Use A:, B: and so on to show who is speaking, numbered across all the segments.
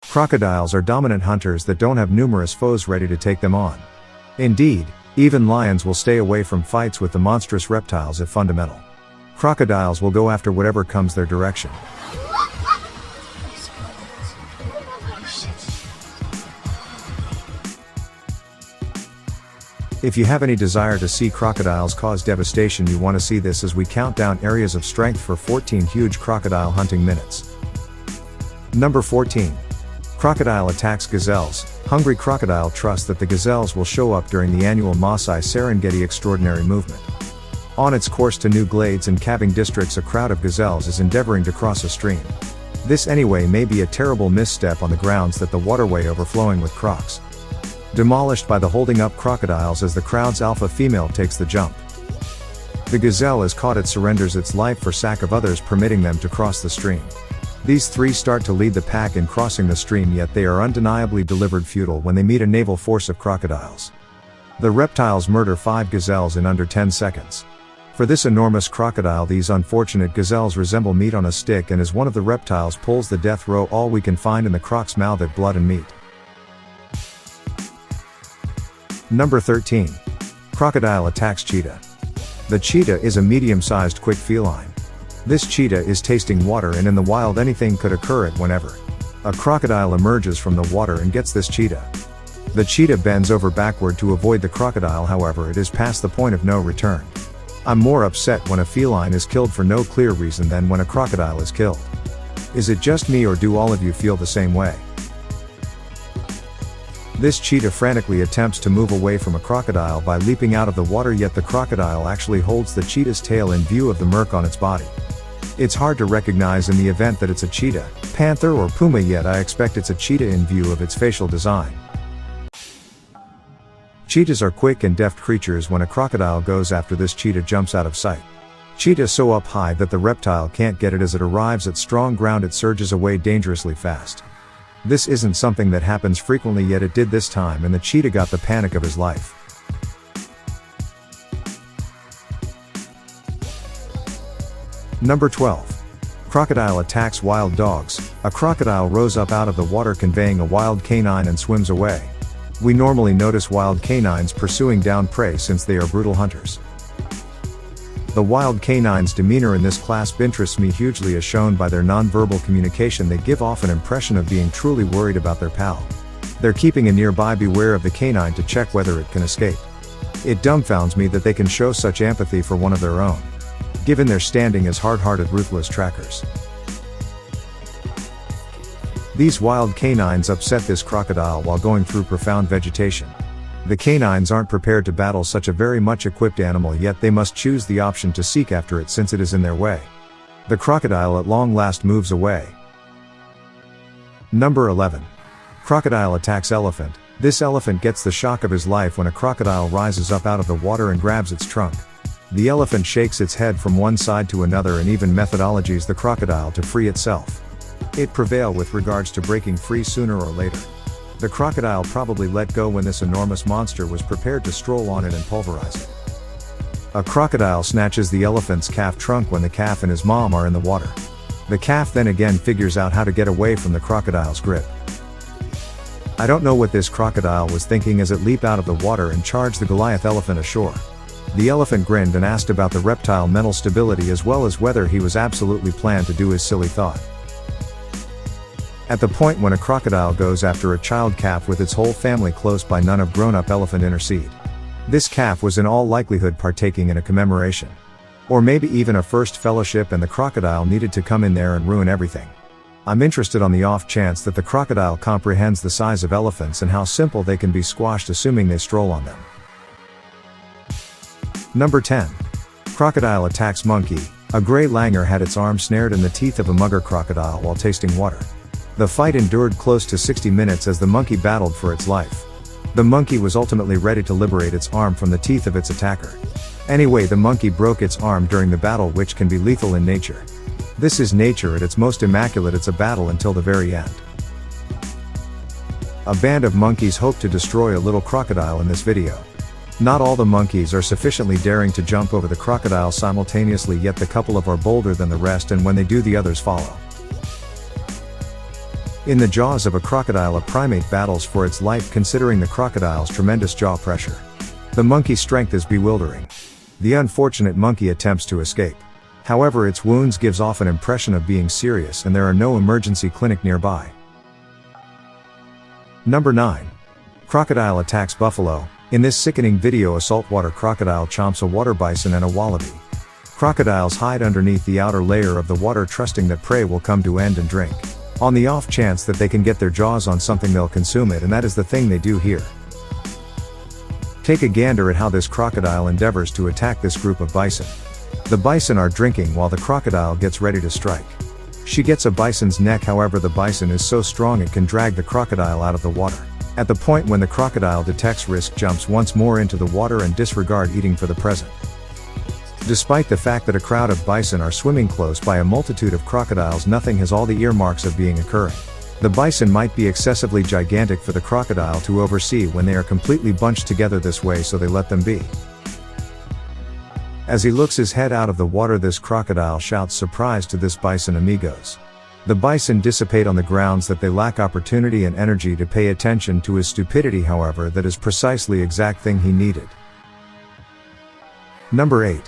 A: Crocodiles are dominant hunters that don't have numerous foes ready to take them on. Indeed, even lions will stay away from fights with the monstrous reptiles if fundamental. Crocodiles will go after whatever comes their direction. If you have any desire to see crocodiles cause devastation, you want to see this as we count down areas of strength for 14 huge crocodile hunting minutes. Number 14. Crocodile attacks gazelles. Hungry crocodile trusts that the gazelles will show up during the annual Maasai Serengeti Extraordinary Movement. On its course to new glades and calving districts, a crowd of gazelles is endeavoring to cross a stream. This anyway may be a terrible misstep on the grounds that the waterway overflowing with crocs. Demolished by the holding up crocodiles as the crowd's alpha female takes the jump. The gazelle is caught, it surrenders its life for sack of others, permitting them to cross the stream. These three start to lead the pack in crossing the stream, yet they are undeniably delivered futile when they meet a naval force of crocodiles. The reptiles murder 5 gazelles in under 10 seconds. For this enormous crocodile, these unfortunate gazelles resemble meat on a stick, and as one of the reptiles pulls the death row, all we can find in the croc's mouth is blood and meat. Number 13. Crocodile attacks cheetah. The cheetah is a medium-sized quick feline. This cheetah is tasting water, and in the wild anything could occur at whenever. A crocodile emerges from the water and gets this cheetah. The cheetah bends over backward to avoid the crocodile, however it is past the point of no return. I'm more upset when a feline is killed for no clear reason than when a crocodile is killed. Is it just me, or do all of you feel the same way? This cheetah frantically attempts to move away from a crocodile by leaping out of the water, yet the crocodile actually holds the cheetah's tail in view of the murk on its body. It's hard to recognize in the event that it's a cheetah, panther or puma, yet I expect it's a cheetah in view of its facial design. Cheetahs are quick and deft creatures. When a crocodile goes after this cheetah, jumps out of sight. Cheetah so up high that the reptile can't get it. As it arrives at strong ground, it surges away dangerously fast. This isn't something that happens frequently, yet it did this time, and the cheetah got the panic of his life. Number 12. Crocodile attacks wild dogs. A crocodile rose up out of the water conveying a wild canine and swims away. We normally notice wild canines pursuing down prey since they are brutal hunters. The wild canine's demeanor in this clasp interests me hugely, as shown by their non-verbal communication. They give off an impression of being truly worried about their pal. They're keeping a nearby beware of the canine to check whether it can escape. It dumbfounds me that they can show such empathy for one of their own, given their standing as hard-hearted, ruthless trackers. These wild canines upset this crocodile while going through profound vegetation. The canines aren't prepared to battle such a very much equipped animal, yet they must choose the option to seek after it since it is in their way. The crocodile at long last moves away. Number 11. Crocodile attacks elephant. This elephant gets the shock of his life when a crocodile rises up out of the water and grabs its trunk. The elephant shakes its head from one side to another and even methodologies the crocodile to free itself. It prevail with regards to breaking free sooner or later. The crocodile probably let go when this enormous monster was prepared to stroll on it and pulverize it. A crocodile snatches the elephant's calf trunk when the calf and his mom are in the water. The calf then again figures out how to get away from the crocodile's grip. I don't know what this crocodile was thinking as it leaped out of the water and charged the Goliath elephant ashore. The elephant grinned and asked about the reptile mental stability, as well as whether he was absolutely planned to do his silly thought. At the point when a crocodile goes after a child calf with its whole family close by, none of grown-up elephant intercede. This calf was in all likelihood partaking in a commemoration, or maybe even a first fellowship, and the crocodile needed to come in there and ruin everything. I'm interested on the off chance that the crocodile comprehends the size of elephants and how simple they can be squashed, assuming they stroll on them. Number 10. Crocodile attacks monkey. A gray langur had its arm snared in the teeth of a mugger crocodile while tasting water. The fight endured close to 60 minutes as the monkey battled for its life. The monkey was ultimately ready to liberate its arm from the teeth of its attacker. Anyway, the monkey broke its arm during the battle, which can be lethal in nature. This is nature at its most immaculate. It's a battle until the very end. A band of monkeys hope to destroy a little crocodile in this video. Not all the monkeys are sufficiently daring to jump over the crocodile simultaneously, yet the couple of are bolder than the rest, and when they do, the others follow. In the jaws of a crocodile, a primate battles for its life, considering the crocodile's tremendous jaw pressure. The monkey's strength is bewildering. The unfortunate monkey attempts to escape. However, its wounds gives off an impression of being serious, and there are no emergency clinic nearby. Number 9. Crocodile attacks buffalo. In this sickening video, a saltwater crocodile chomps a water bison and a wallaby. Crocodiles hide underneath the outer layer of the water, trusting that prey will come to end and drink. On the off chance that they can get their jaws on something, they'll consume it, and that is the thing they do here. Take a gander at how this crocodile endeavors to attack this group of bison. The bison are drinking while the crocodile gets ready to strike. She gets a bison's neck, however the bison is so strong it can drag the crocodile out of the water. At the point when the crocodile detects risk, jumps once more into the water and disregards eating for the present. Despite the fact that a crowd of bison are swimming close by a multitude of crocodiles, nothing has all the earmarks of being occurring. The bison might be excessively gigantic for the crocodile to oversee when they are completely bunched together this way, so they let them be. As he looks his head out of the water, this crocodile shouts surprise to this bison amigos. The bison dissipate on the grounds that they lack opportunity and energy to pay attention to his stupidity. However, that is precisely exact thing he needed. Number 8.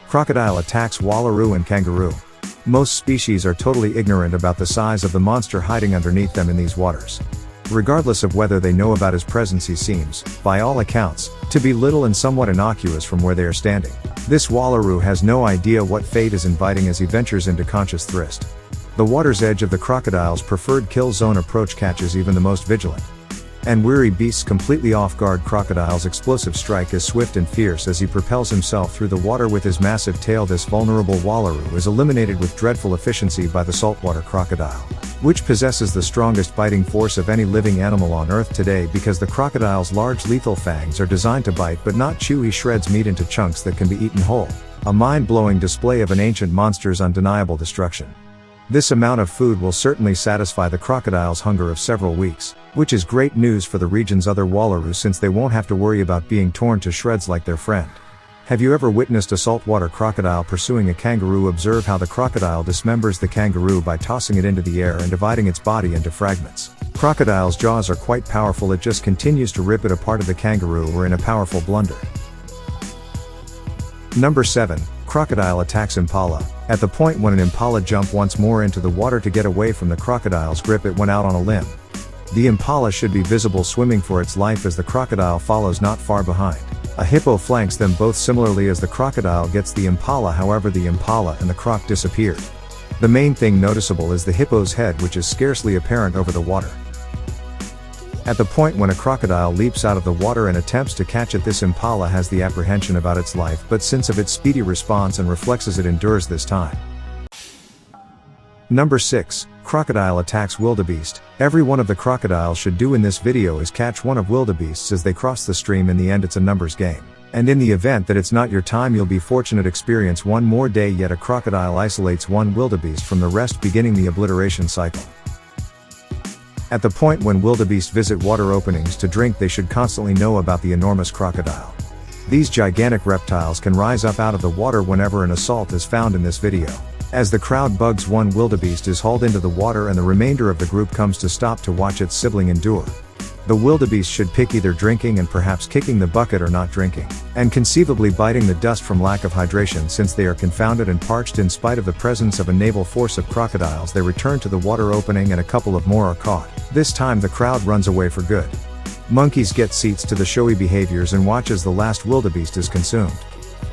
A: Crocodile attacks wallaroo and kangaroo. Most species are totally ignorant about the size of the monster hiding underneath them in these waters. Regardless of whether they know about his presence, he seems, by all accounts, to be little and somewhat innocuous from where they are standing. This wallaroo has no idea what fate is inviting as he ventures into conscious thrust. The water's edge of the crocodile's preferred kill zone approach catches even the most vigilant and weary beasts completely off guard. Crocodile's explosive strike is swift and fierce as he propels himself through the water with his massive tail. This vulnerable wallaroo is eliminated with dreadful efficiency by the saltwater crocodile, which possesses the strongest biting force of any living animal on Earth today, because the crocodile's large lethal fangs are designed to bite but not chew. He shreds meat into chunks that can be eaten whole. A mind-blowing display of an ancient monster's undeniable destruction. This amount of food will certainly satisfy the crocodile's hunger of several weeks, which is great news for the region's other wallaroos, since they won't have to worry about being torn to shreds like their friend. Have you ever witnessed a saltwater crocodile pursuing a kangaroo? Observe how the crocodile dismembers the kangaroo by tossing it into the air and dividing its body into fragments. Crocodile's jaws are quite powerful. It just continues to rip it apart of the kangaroo or in a powerful blunder. Number 7. Crocodile attacks impala. At the point when an impala jumped once more into the water to get away from the crocodile's grip, it went out on a limb. The impala should be visible swimming for its life as the crocodile follows not far behind. A hippo flanks them both similarly as the crocodile gets the impala. However, the impala and the croc disappeared. The main thing noticeable is the hippo's head, which is scarcely apparent over the water. At the point when a crocodile leaps out of the water and attempts to catch it, this impala has the apprehension about its life, but since of its speedy response and reflexes, it endures this time. Number 6. Crocodile attacks wildebeest. Every one of the crocodiles should do in this video is catch one of wildebeests as they cross the stream. In the end, it's a numbers game. And in the event that it's not your time, you'll be fortunate. Experience one more day. Yet a crocodile isolates one wildebeest from the rest, beginning the obliteration cycle. At the point when wildebeest visit water openings to drink, they should constantly know about the enormous crocodile. These gigantic reptiles can rise up out of the water whenever an assault is found in this video. As the crowd bugs, one wildebeest is hauled into the water and the remainder of the group comes to stop to watch its sibling endure. The wildebeest should pick either drinking and perhaps kicking the bucket, or not drinking, and conceivably biting the dust from lack of hydration. Since they are confounded and parched in spite of the presence of a naval force of crocodiles, they return to the water opening and a couple of more are caught. This time the crowd runs away for good. Monkeys get seats to the showy behaviors and watch as the last wildebeest is consumed.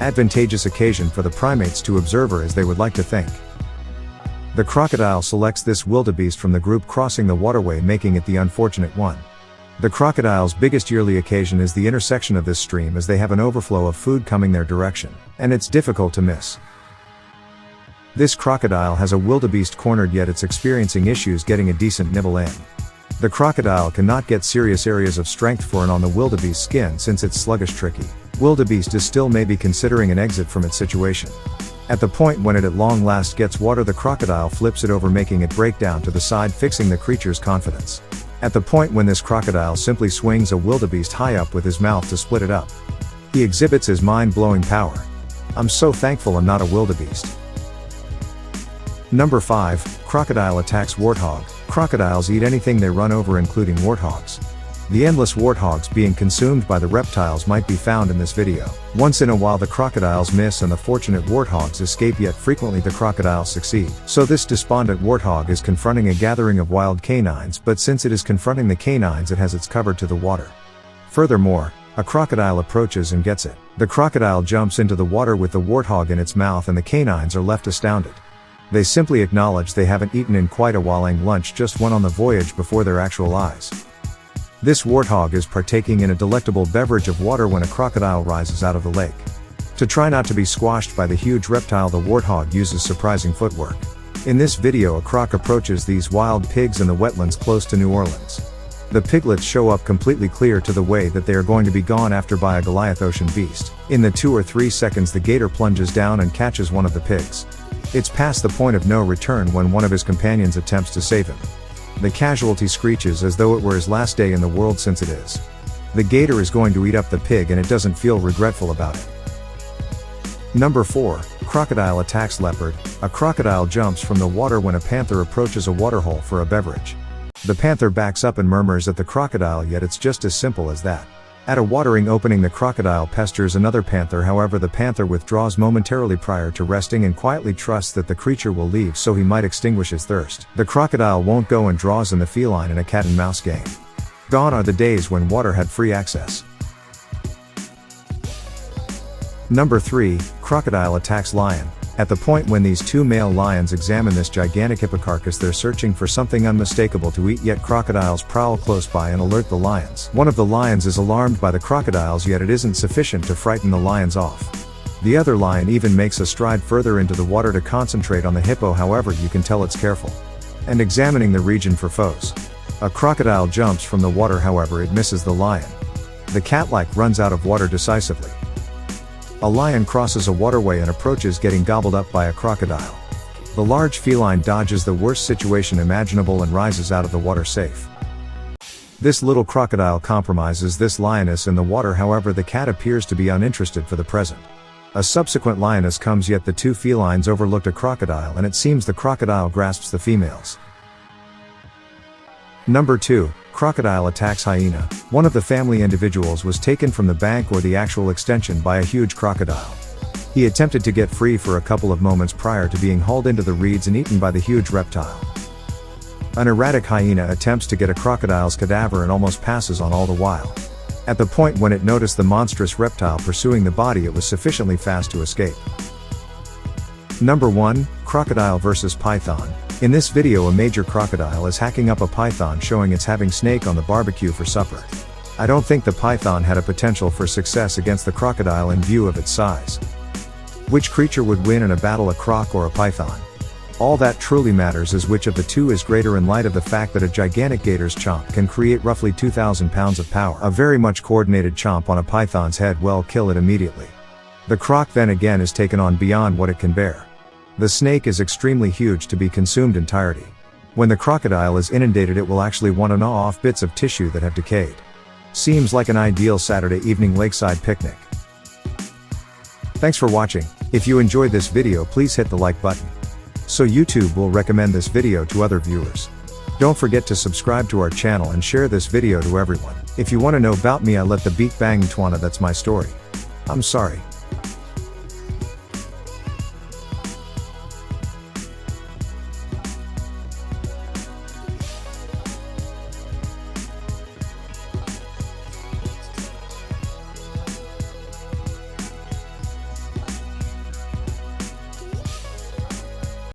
A: Advantageous occasion for the primates to observe, as they would like to think. The crocodile selects this wildebeest from the group crossing the waterway, making it the unfortunate one. The crocodile's biggest yearly occasion is the intersection of this stream, as they have an overflow of food coming their direction, and it's difficult to miss. This crocodile has a wildebeest cornered, yet it's experiencing issues getting a decent nibble in. The crocodile cannot get serious areas of strength for and on the wildebeest's skin since it's sluggish. Tricky. Wildebeest is still maybe considering an exit from its situation. At the point when it at long last gets water, the crocodile flips it over, making it break down to the side, fixing the creature's confidence. At the point when this crocodile simply swings a wildebeest high up with his mouth to split it up. He exhibits his mind-blowing power. I'm so thankful I'm not a wildebeest. Number 5. Crocodile attacks warthog. Crocodiles eat anything they run over, including warthogs. The endless warthogs being consumed by the reptiles might be found in this video. Once in a while the crocodiles miss and the fortunate warthogs escape, yet frequently the crocodiles succeed. So this despondent warthog is confronting a gathering of wild canines, but since it is confronting the canines it has its cover to the water. Furthermore, a crocodile approaches and gets it. The crocodile jumps into the water with the warthog in its mouth and the canines are left astounded. They simply acknowledge they haven't eaten in quite a while, and lunch just went on the voyage before their actual eyes. This warthog is partaking in a delectable beverage of water when a crocodile rises out of the lake. To try not to be squashed by the huge reptile, the warthog uses surprising footwork. In this video a croc approaches these wild pigs in the wetlands close to New Orleans. The piglets show up completely clear to the way that they are going to be gone after by a Goliath ocean beast. In the 2 or 3 seconds the gator plunges down and catches one of the pigs. It's past the point of no return when one of his companions attempts to save him. The casualty screeches as though it were his last day in the world, since it is. The gator is going to eat up the pig and it doesn't feel regretful about it. Number 4. Crocodile attacks leopard. A crocodile jumps from the water when a panther approaches a waterhole for a beverage. The panther backs up and murmurs at the crocodile, yet it's just as simple as that. At a watering opening the crocodile pesters another panther, however the panther withdraws momentarily prior to resting and quietly trusts that the creature will leave so he might extinguish his thirst. The crocodile won't go and draws in the feline in a cat and mouse game. Gone are the days when water had free access. Number 3. Crocodile attacks lion. At the point when these 2 male lions examine this gigantic hippocarcass, they're searching for something unmistakable to eat, yet crocodiles prowl close by and alert the lions. One of the lions is alarmed by the crocodiles, yet it isn't sufficient to frighten the lions off. The other lion even makes a stride further into the water to concentrate on the hippo, however you can tell it's careful and examining the region for foes. A crocodile jumps from the water, however it misses the lion. The cat-like runs out of water decisively. A lion crosses a waterway and approaches, getting gobbled up by a crocodile. The large feline dodges the worst situation imaginable and rises out of the water safe. This little crocodile compromises this lioness in the water, however the cat appears to be uninterested for the present. A subsequent lioness comes, yet the 2 felines overlooked a crocodile and it seems the crocodile grasps the females. Number 2. Crocodile attacks hyena. One of the family individuals was taken from the bank or the actual extension by a huge crocodile. He attempted to get free for a couple of moments prior to being hauled into the reeds and eaten by the huge reptile. An erratic hyena attempts to get a crocodile's cadaver and almost passes on all the while. At the point when it noticed the monstrous reptile pursuing the body, it was sufficiently fast to escape. Number 1. Crocodile vs python. In this video a major crocodile is hacking up a python, showing it's having snake on the barbecue for supper. I don't think the python had a potential for success against the crocodile in view of its size. Which creature would win in a battle, a croc or a python? All that truly matters is which of the 2 is greater, in light of the fact that a gigantic gator's chomp can create roughly 2,000 pounds of power. A very much coordinated chomp on a python's head will kill it immediately. The croc then again is taken on beyond what it can bear. The snake is extremely huge to be consumed entirety. When the crocodile is inundated it will actually want to gnaw off bits of tissue that have decayed. Seems like an ideal Saturday evening lakeside picnic. Thanks for watching. If you enjoyed this video please hit the like button, so YouTube will recommend this video to other viewers. Don't forget to subscribe to our channel and share this video to everyone. If you want to know about me, I let the beat bang Twana, that's my story. I'm sorry.